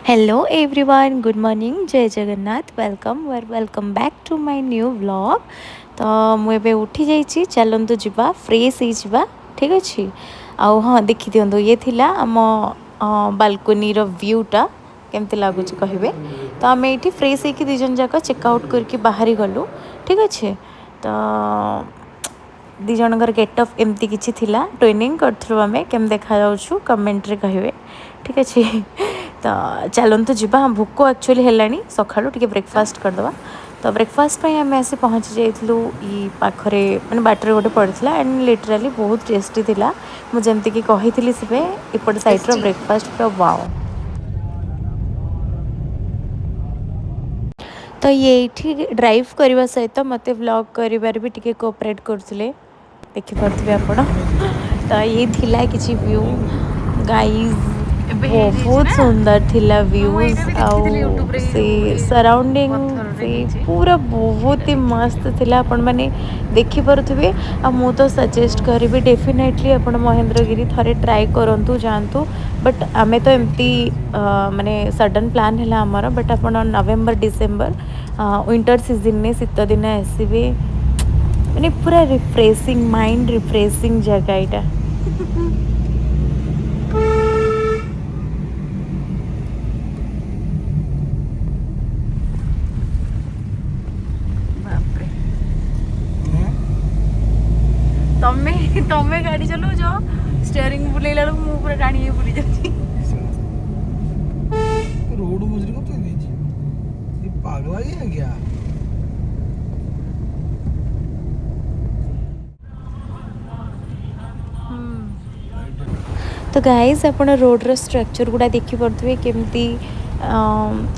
Hello everyone, good morning, जय Jagannath, welcome back to my new vlog. तो मुझे उठी जाइए, चलतु जा फ्रेश हो ठीक अच्छे। आउ हाँ देखी दिंतु ये थिला आम बालकोनी व्यूटा केमती लगुच कहे। तो आम ये फ्रेश होकर दिजन जाक चेकआउट करके बाहरी गलु ठीक अच्छे। तो दी जनकर गेटअप एमती किसी थिला ट्रेनिंग करूँ आम केम देखा कमेंट्रे कहे ठीक अच्छे। तो चलतु जा भोक एक्चुअली है सका ब्रेकफास्ट करदे। तो ब्रेकफास्ट आम आसी पहुँची जाइलु पाखरे मैंने बाटर गोटे पड़ा एंड लिटराली बहुत टेस्टी थिला। मुझे कि कही से एपट साइड्र ब्रेकफास्ट पूरा वाओ। तो ये ड्राइव करने सहित मत व्लॉग कर भी टी कोअपरेट करते देखिपे आप। तो ये थिला किसी व्यू गाइज बहुत सुंदर थिला व्यूज से सराउंडिंग से पूरा बहुत ही मस्त थिला। आपण माने देखि परथुबे आ मु तो सजेस्ट करिबी डेफिनेटली आपण महेंद्रगिरी थरे ट्राई करंतु जानतु। बट आमे तो एमती माने सडन प्लान हैला हमर। बट आपण नवेम्बर डिसेम्बर विंटर सीजन ने शीत दिन आसबे माने पूरा रिफ्रेशिंग माइंड रिफ्रेशिंग जगह एटा। तमे तमे गाड़ी चलो जो स्टीयरिंग बुलेला मु पूरा टाणी बुली जाती। रोड मुझे को तो नहीं ये पागल ही है क्या। तो गाइज आप रोड्र स्ट्रक्चर गुड़ा देखिपे केमती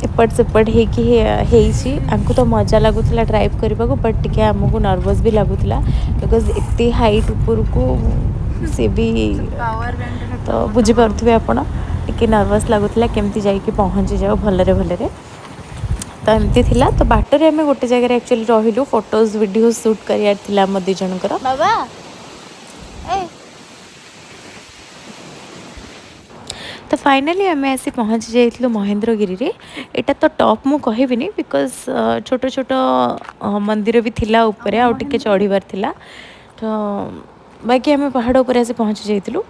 एपट सेपट हो तो मजा लगुला ड्राइव करने को। बट टे आमको नर्वस भी लगुला बिकज एत हाइट ऊपर को सी भी तो बुझीपे आपण टे नर्वस लगुला केमती जाकि पहुँची जाओ भलरे भलरे। तो एमती थिला। तो बाटर आम गोटे जगह एक्चुअली रहिलु फोटोज वीडियो शूट कर दी जनकर बाबा तो फाइनाली आम आसी पहुँची जाइलु महेंद्रगिरी रे। एटा तो टॉप मु कहबिनी बिकज छोट छोट मंदिर भी थिला ऊपर आउ टिके चढ़ीबार थिला। तो बाकी आम पहाड़ उपर आसी पहुँची जाइलु।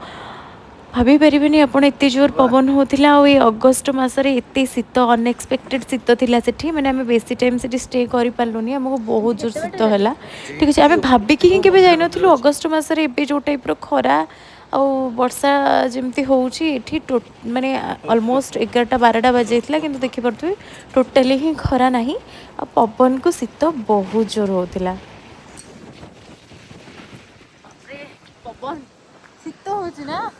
भाभी पारे आप एत जोर पवन होता अगस्ट मसरे एत शीत अनएक्सपेक्टेड शीत थिला सेठी माने आम बेसी टाइम से स्टे कर पार्लुनी आमको बहुत जोर शीत है ठीक अच्छे। आम भाविकी ही केवे जाइनु अगस्ट मसरे एबे जो टाइप खरा आ वर्षा जमती होठी माने अलमोस्ट 11-12 बजे कि देखिपे टोटाली ही खरा ना आ पवन को शीत बहुत जोर होता। पवन शीत हो ना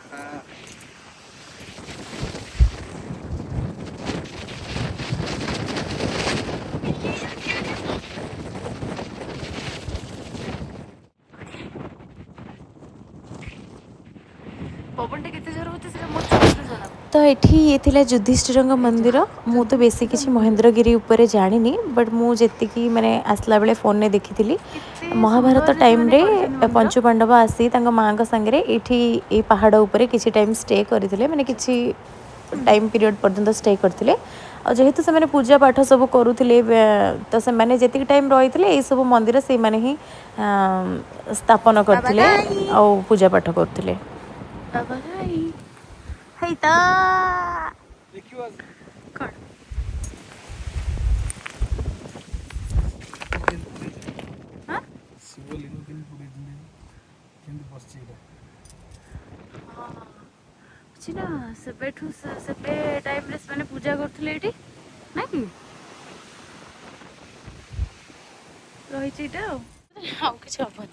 तो ये थिला युधिष्ठिर मंदिर। मु तो बेसी किसी महेंद्रगिरी उपर जानी बट मुझे माने आसला बेले फोन ने देखी थी महाभारत टाइम रे पंचु पांडव आसी माँ सांगे ये पहाड़ उपर किसी टाइम स्टे करते माने किसी टाइम पीरियड पर्यंत स्टे करते। जेहेतु से मैंने पूजा पाठ सब करुले तो से मैंने जी टाइम रही थे सब मंदिर से मैंने ही स्थापन करते आ पूजा पाठ करते। देखियो कौन हाँ शिवलिंग के पूरे दिन केंद्र पश्चिम अच्छी ना सेबेठू सेबे टाइम रे मैंने पूजा करथले एठी ना कि रही छिटा आ कुछ हबन।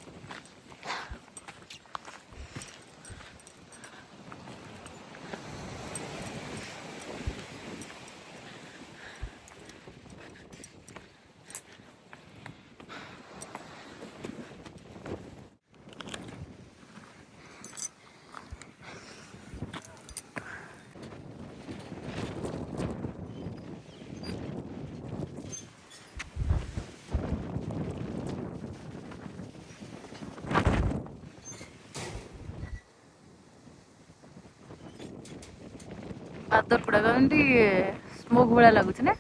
बादल गुड़ाक ସ୍ମୋକ୍ ଭଳିଆ ଲାଗୁଛି ନା?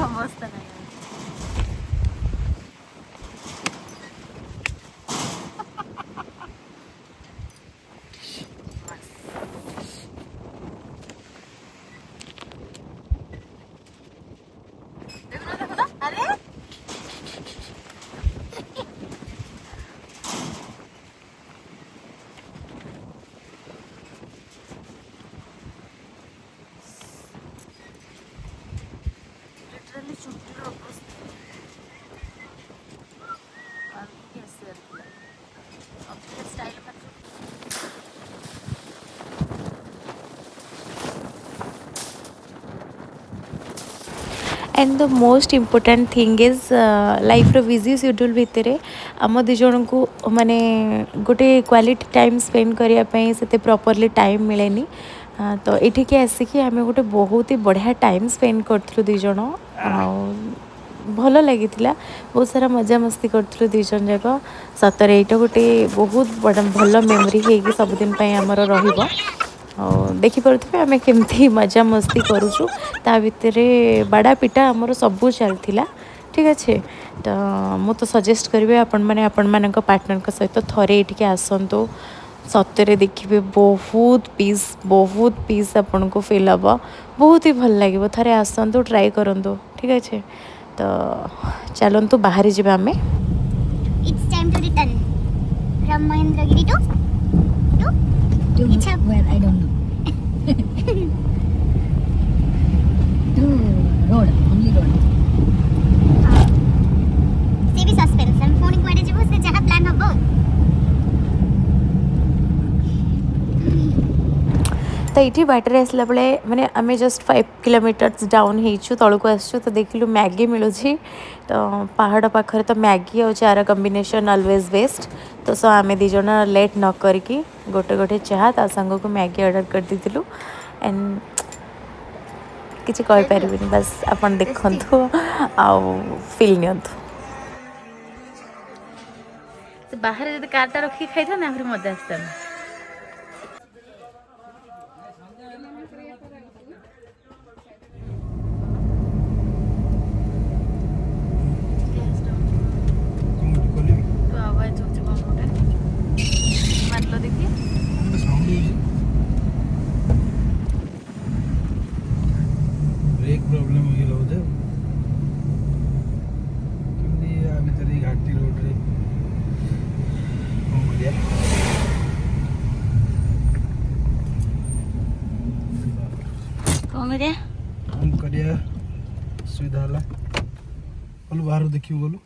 ଅବସ୍ଥା ନାହିଁ। And the most important thing is life busy schedule भितर आम दी जन को माने गोटे क्वालिटी टाइम स्पेंड करने से प्रॉपर्ली टाइम मिलेनी। तो ये आसिकी आम गोटे बहुत ही बढ़िया टाइम स्पेंड करूँ दी जन भल लगी बहुत सारा मजा मस्ती करूँ दी जन जाक सतरे यहाँ गोटे बहुत बड़ा भल मेमोरी हो सबुदिन आमर रही। देखिपे आम केमती मजा मस्ती करुचु ता भितर बाड़ा पिटा आमर सबू चलता ठीक अच्छे। तो मु तो सजेस्ट करी आपण मैंने आपण मान पार्टनर सहित थरे ये आसतु सतरे देखिए बहुत पीस आपन को फिल हम बहुत ही भल लगे थे आसतु ट्राई करूँ ठीक अच्छे। तो चलतु बाहरी जावा आम It's time to return from Mahendragiri to where I don't know. To road, only road. से भी सस्पेंस हम फोन को आडे जबो से जहां प्लान हबो। तो ये बाटर आसला बेले मैंने आम जस्ट 5 किलोमीटर्स डाउन हो तौक आसु तो देखिलु मैगी मिलूँ। तो पहाड़ पाखर तो मैगी और चार कॉम्बिनेशन ऑलवेज बेस्ट। तो सो आम दी जन लेट न करके गोटे गोटे चाह ता संग को मैगी ऑर्डर कर दीलु एंड किसी कहीपर बस आपन देखु आउ फिल नियंतु। बाहर जब कारटा रखी खाई था ना फिर मजा आसता। ब्रेक प्रॉब्लम हो गया उधर क्योंकि अभी तेरी घाटी रोड रे कौन बढ़िया कौन करिया सुविधा हला बोलो बाहर देखियो बोलो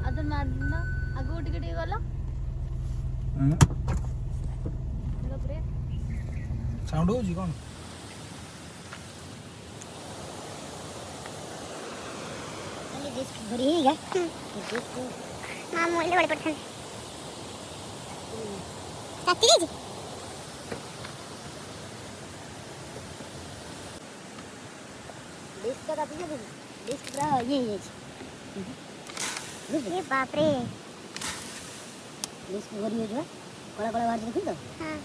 अदर मारना आगो टिके गलो साउंड हो जी कौन डिस्क भरी है मां मोले बड़े पड़थन काटी लीजिए डिस्क का काटी लीजिए डिस्क पूरा ये बाप रे डिस्क भरी है जो कड़ा कड़ा बाहर देखी तो हां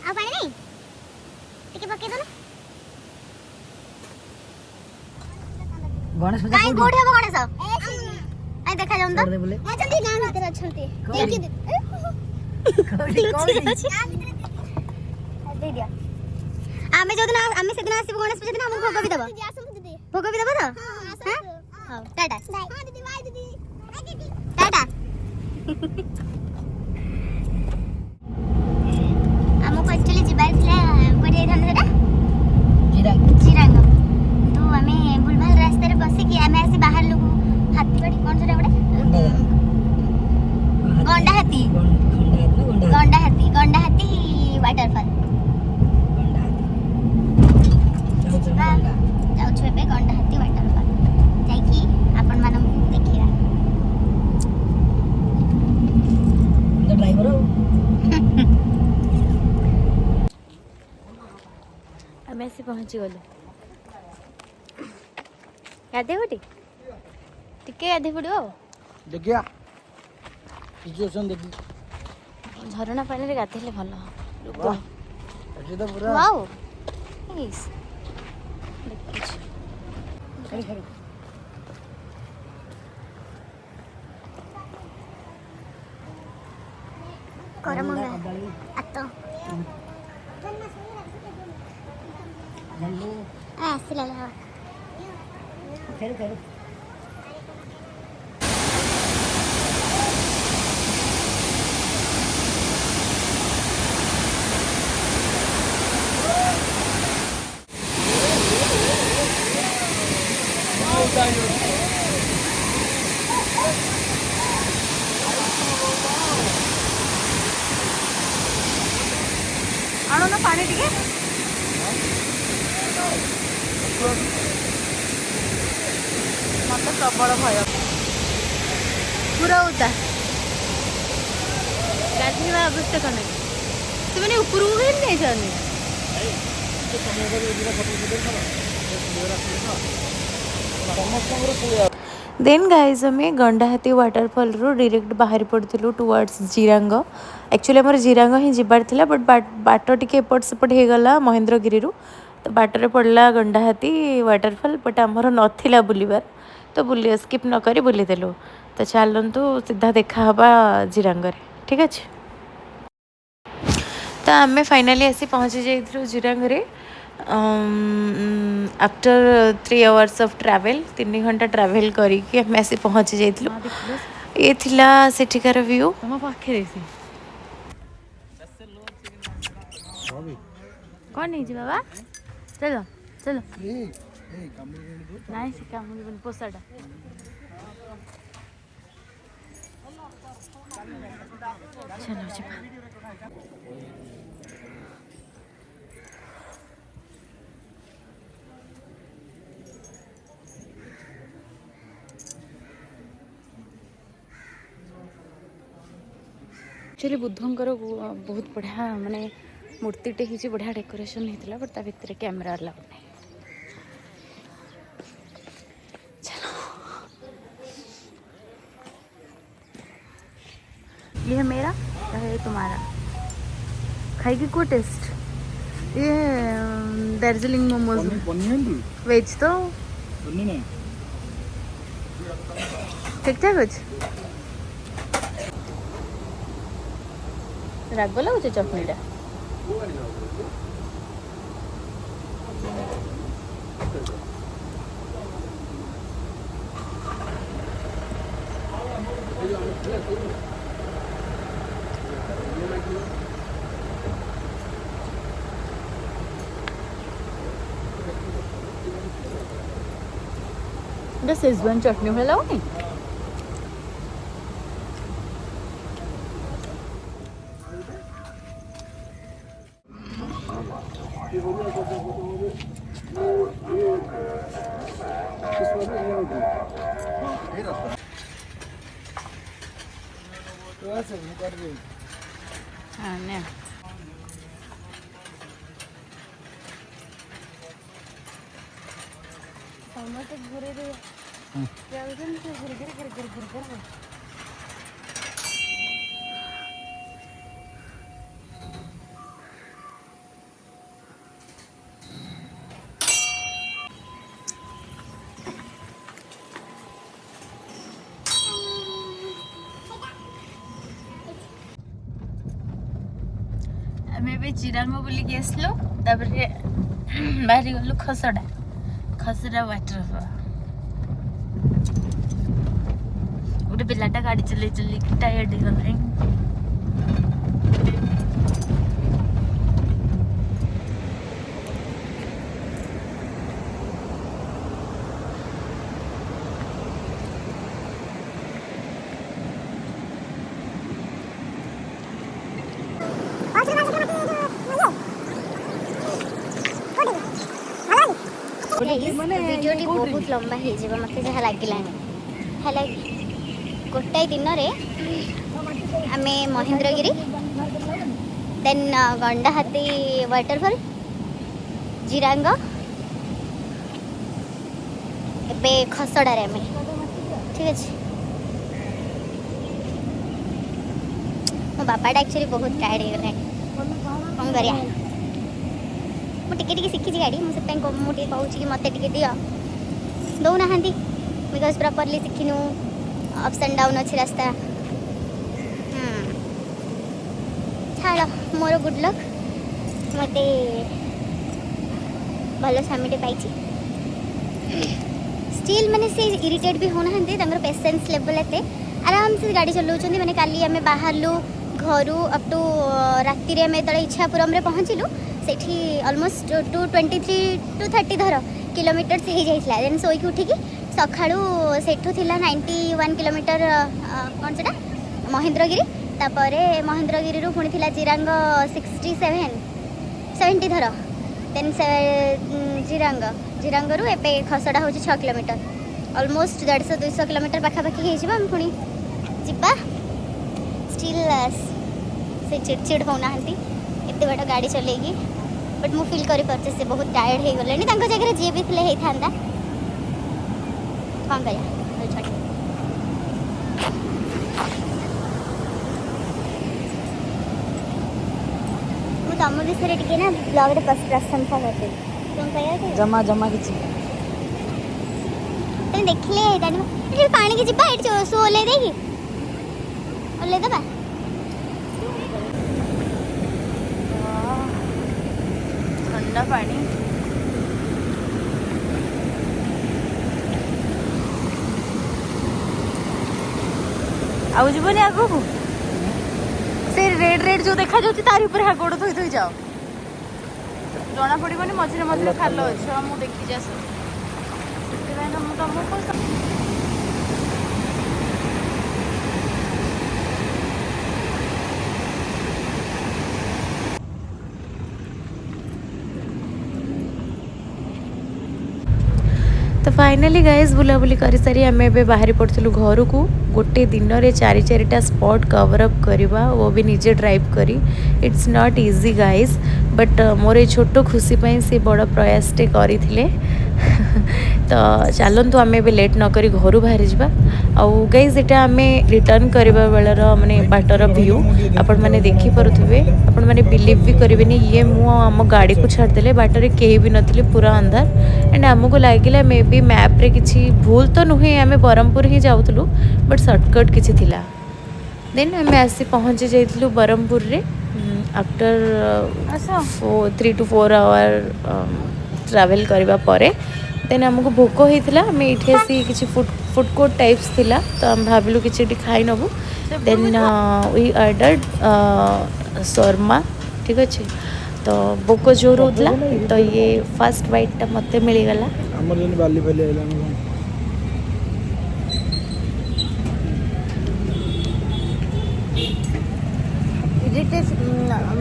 आ पानी नहीं टिके पके दो ना गणेश पूजा काई कोठी हो गणेश आई देखा जाउन तो बोले आ जल्दी गां भीतर अछंती देखि दे कोठी कोठी दे दिया आमे जो दिन आमे से दिन आसी गणेश पूजा दिन हमको भोग भी देबो भोग भी देबो तो हां टाटा हां दीदी बाय दीदी बाय दीदी टाटा हमको एक्चुअली जिबार थिला कोठी थान सेटा जिरांग तो हमें बुलभाल रास्ते रे बसी कि हमें ऐसे बाहर लोग हाथी बाड़ी कौन सेटा बड़े गंडा हाथी वाटरफॉल आम आसी पहुँची गलु गाधे गोटे टिके गाधे पड़ो देखिया सिचुएशन देखी झरणा पानी रे गाधेले भल वाह एठी तो पूरा वाओ नाइस देखुछि खड़ी खड़ी कर मम्मी आतो जल्दी आसिला ला खेल खेल आणो ना पानी टिके मत प्रबल भय पूरा उदा गाधेवा आवश्यक नहीं तुम्हें ऊपर को कहीं नहीं जानी देन गाइज आम गंडाहाती वाटरफॉल रू डायरेक्ट बाहरी पड़ू टुवर्ड्स जिरांग एक्चुअली आम जिरांग ही जबार थिला बट बाट टिके एपट सेपट हो गला महेंद्रगिरी तो बाटर पड़ला गंडाहाती वाटरफॉल बट आमर नाला बुलबार तो बुली स्किप न करी बुलीदेलु तो चलतु सीधा देखा जिरांग ठीक अच्छे तो आम फाइनाली आसी पहुँची जाइलु जिरांग आफ्टर 3 hours ऑफ ट्रैवल 3 घंटा ट्रैवल करके आम आसी पहुँची जाइलु ये थिला सेठिकार व्यू पाखे कौन नहीं जी बाबा चलो चलो नहीं से काम पोसाटा चलो जी एक्चुअली बुद्धंकर बहुत बढ़िया माने मूर्तिटे ही बढ़िया डेकोरेशन होता बट ता भितर कैमेरा अलाउ नहीं चलो ये है मेरा ये है तुम्हारा खाएगी को टेस्ट ये दार्जिलिंग मोमोज वेज तो ठीक ठाक अच्छे राग लगुच चटनीटा शेजवान चटनी भाई लगुनि हाँ ने समझते घुरे रे जाऊँ से घुर घुर घुर घुर घुर घुर आम चिरांग बुलिक आसलु बाहरी गलु खसड़ा वाटरफॉल गोटे पिलाटा गाड़ी चल चल टायर्ड हो गला वीडियोटी बहुत लंबा हो मत जहाँ लगे है गोटाए दिन आम महेंद्रगिरी देन गंडाहाती वाटरफॉल ଜିରାଙ୍ଗ ଏବେ ଖସଡ଼ାରେ ଆମେ ଠିକ୍ ଅଛି। ମୋ ବାପାଟା ଆକ୍ଚୁଆଲି ବହୁତ ଟାୟାର୍ଡ଼ ହେଇଗଲାଣି, କ'ଣ କରିବା। ମୁଁ ଟିକେ ଟିକେ ଶିଖିଛି ଗାଡ଼ି, ମୁଁ ସେଥିପାଇଁ ମୁଁ ଟିକେ କହୁଛି କି ମୋତେ ଟିକେ ଦିଅ, ଦେଉନାହାନ୍ତି ବିକଜ୍ ପ୍ରପରଲି ଶିଖିନୁ, ଅପ୍ସ ଆଣ୍ଡ ଡାଉନ୍ ଅଛି ରାସ୍ତା। ଛାଡ଼, ମୋର ଗୁଡ୍ ଲକ୍, ମୋତେ ଭଲ ସ୍ୱାମୀଟେ ପାଇଛି। ଷ୍ଟିଲ୍ ମାନେ ସେ ଇରିଟେଟ୍ ବି ହେଉନାହାନ୍ତି, ତାଙ୍କର ପେସେନ୍ସ ଲେଭେଲ୍ ଏତେ ଆରାମସେ ଗାଡ଼ି ଚଲାଉଛନ୍ତି। ମାନେ କାଲି ଆମେ ବାହାରିଲୁ ଘରୁ ଅପ୍ ଟୁ ରାତିରେ ଆମେ ଯେତେବେଳେ ଇଚ୍ଛାପୁରମରେ ପହଞ୍ଚିଲୁ ସେଠି ଅଲମୋଷ୍ଟ 223 to 30 ଧର କିଲୋମିଟର୍ସ ହେଇଯାଇଥିଲା। ଦେନ୍ ଶୋଇକି ଉଠିକି ସକାଳୁ ସେଠୁ ଥିଲା 91 କିଲୋମିଟର କ'ଣ ସେଟା ମହେନ୍ଦ୍ରଗିରି, ତାପରେ ମହେନ୍ଦ୍ରଗିରିରୁ ପୁଣି ଥିଲା ଜିରାଙ୍ଗ 70 ଧର, ଦେନ୍ ଜିରାଙ୍ଗରୁ ଏବେ ଖସଡ଼ା ହେଉଛି 6 କିଲୋମିଟର, ଅଲମୋଷ୍ଟ 150-200 କିଲୋମିଟର ପାଖାପାଖି ହେଇଯିବ। ଆମେ ପୁଣି ଯିବା। ଷ୍ଟିଲ୍ ସେ ଚିଡ଼ଚିଡ଼ ହେଉନାହାନ୍ତି ଏତେ ବାଟ ଗାଡ଼ି ଚଲେଇକି, ବଟ୍ ମୁଁ ଫିଲ୍ କରିପାରୁଛି ସେ ବହୁତ ଟାୟାର୍ଡ଼ ହେଇଗଲେଣି। ତାଙ୍କ ଜାଗାରେ ଯିଏ ବି ଥିଲେ ହେଇଥାନ୍ତା, କ'ଣ କରିବା। ମୁଁ ତମ ବିଷୟରେ ଟିକେ ନା ବ୍ଲଗ୍ରେ ପ୍ରଶଂସା କରିଦେବି, କ'ଣ କହିବା ଜମା ଜମା କିଛି ତମେ ଦେଖିଲେ ହେଇଥାନ୍ତି। ଏଠି ପାଣିକି ଯିବା, ଏଠି ଶୁ ଓହ୍ଲେଇ ଦେଇକି ଓହ୍ଲେଇଦେବା। ଥଣ୍ଡା ପାଣି। ଆଉ ଯିବନି ଆଗକୁ, ସେ ରେଡ୍ ଯୋଉ ଦେଖାଯାଉଛି ତାରି ଉପରେ ଗୋଡ଼ ଧୋଇ ଧୋଇ ଯାଅ, ଜଣା ପଡ଼ିବନି ମଝିରେ ମଝିରେ ଖାଲ ଅଛି। ମୁଁ ଦେଖିଛି ଆସ, ସେଥିପାଇଁ ତ ମୁଁ ତମକୁ तो फाइनाली गाइज बुलाबुली कर सारी आम ए बाहरी पड़ू घर को गोटे दिन में 4-4टा स्पॉट कवर अप करवा, वो भी निजे ड्राइव करी। It's not easy guys, but more ये छोट खुशी से बड़ प्रयासटे करते। तो चलतु आम ए लेट नक घर बाहरी जा। आउ गाइज एटा आम रिटर्न करवा बेलर माने बाटर व्यू आपण मैंने देखिपे, आपण मैंने बिलीव भी करेंगे। ये मुझ गाड़ी को छाड़देले, बाटर कहीं भी नी, पूरा अंधार। एंड आमको लगे मे बी मैप रे किसी भूल तो नुहे, आम ब्रह्मपुर ही जाऊँ बट सर्टकट किसी थिला। देन आम आसी पहुँची जाइलु ब्रह्मपुर रे आफ्टर 3 to 4 आवर ट्रैवल करबा परे। देन आमको भोक होता, आम ये आसी किसी फूड कोर्ट टाइप्स थिला, तो आम भाविलु किसी खाई नबू। देन वी ऑर्डर्ड शर्मा, ठीक अच्छे। तो भोक जोर होता, तो ये फर्स्ट बाइटा मत मिलगला।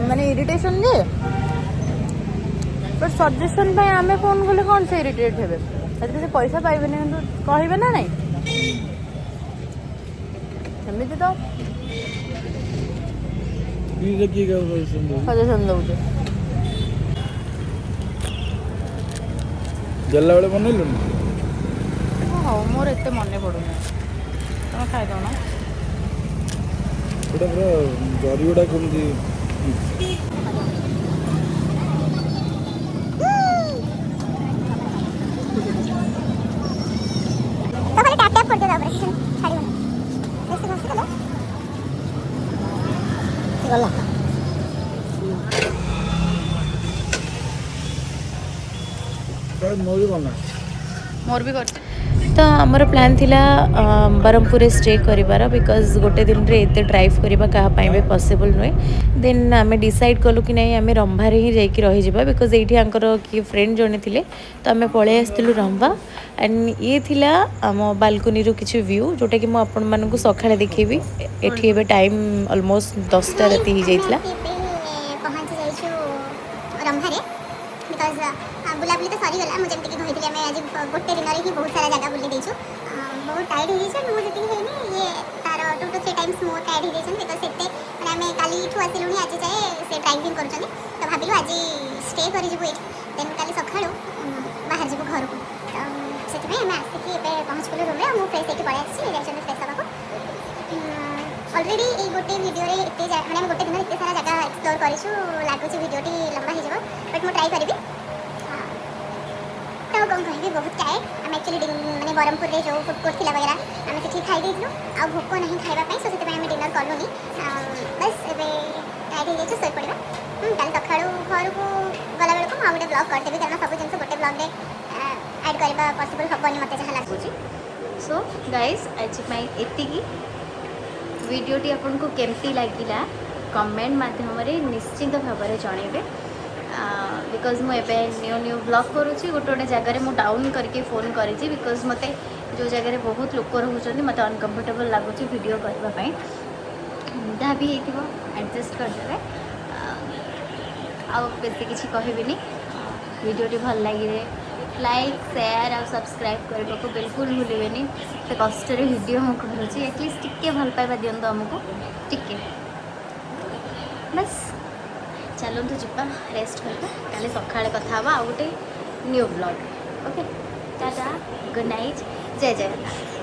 माने इरिटेशन जे बट सजेशन पे आमे फोन कले कौन से इरिटेट हेबे, से पैसा पाइबे ना, कहबे ना नहीं सेमिति तो सजेशन दउचे गला बेले बनैलु। हाँ मोर एते मने पड़ुना, तुम खाई दो ना। एटा पूरा जरीगुड़ा केमती मोर भी कर। तो आमर प्लान थिला ब्रह्मपुर स्टे करिबार, बिकॉज गोटे दिन रे एते ड्राइव करबा कहा पाइबे पॉसिबल नुए। देन आम डिसाइड कलु कि नहीं आम रंभारे ही जाइए रही जावा, बिकॉज ये आंकर किए फ्रेंड जड़े थिले, तो आम पलि आसलु रंभा। एंड ये थिला आम बालकनी रू किछि व्यू, जोटा कि मुझे आपण मानकु सखाळे देखैबी। एठी एबे टाइम ऑलमोस्ट 10टा राति ही जाइतला। बुलाबुली तो सरी गला, मुझे जमती कही आम आज गोटे दिन ही बहुत सारा जगह बुली देचु। बहुत टायर्ड हो जाए, मुझे जी ये तार 2 to 3 टाइम्स मोर टायर्ड हो जाए, बिकज से मैंने आम काली आसिलुनी आज जाए से ड्राइविंग कर, तो भाविलु आज स्टे कर देन काली घर को तो से आम आसिक पहुँच गलु रूम में फ्रेश होकर पलि आसी जाइए फ्रेश हाँ अलरेडी ये गोटे भिडियो एत मैंने गोटे दिन एत सारा जगह एक्सप्लोर करूँ लगुच भिडियोटी लंबा हो बट मुझे ट्राई करी तो कौन कह बहुत टाए आम एक्चुअली मैंने ब्रह्मपुर में जो फुड कोर्ट थी वगैरह आम से खाई आ भोक नहीं खावाई सो से डिनर कलुनी बस एवं टाइट हो जाए शोपड़ा कल सका घर को गला बेलू मुझे गोटे ब्लॉग करदेवी कारण सब जिन गोटे ब्लॉग ऐड करवा पॉसिबल हेनी मत जहाँ लगुच सो गाइज आज एति वीडियोटी आपन को केमती लगिला कमेंट माध्यम निश्चिंत भाव में जनइबे बिकज मुझे न्यू न्यू ब्लॉग करुँची गोटे गोटे जगह मुझे डाउन करके फोन करी बिकज मत जो जगह बहुत लोक रोच मत अनकम्फर्टेबल लगुच वीडियो करने जहाँ भी हो एडजस्ट करदे आउ बेसी किसी कहबिनी वीडियोटी भल लगे लाइक शेयर और सब्सक्राइब करने को बिल्कुल भूलें तो कष्ट वीडियो मुझे करुँची एटलिस्ट टिके भल पाइबा दिंतु आमको टिके बस चलतु जा रेस्ट करवा काली सका कथा आउ गोटे new blog okay tata good night जय जगन्नाथ।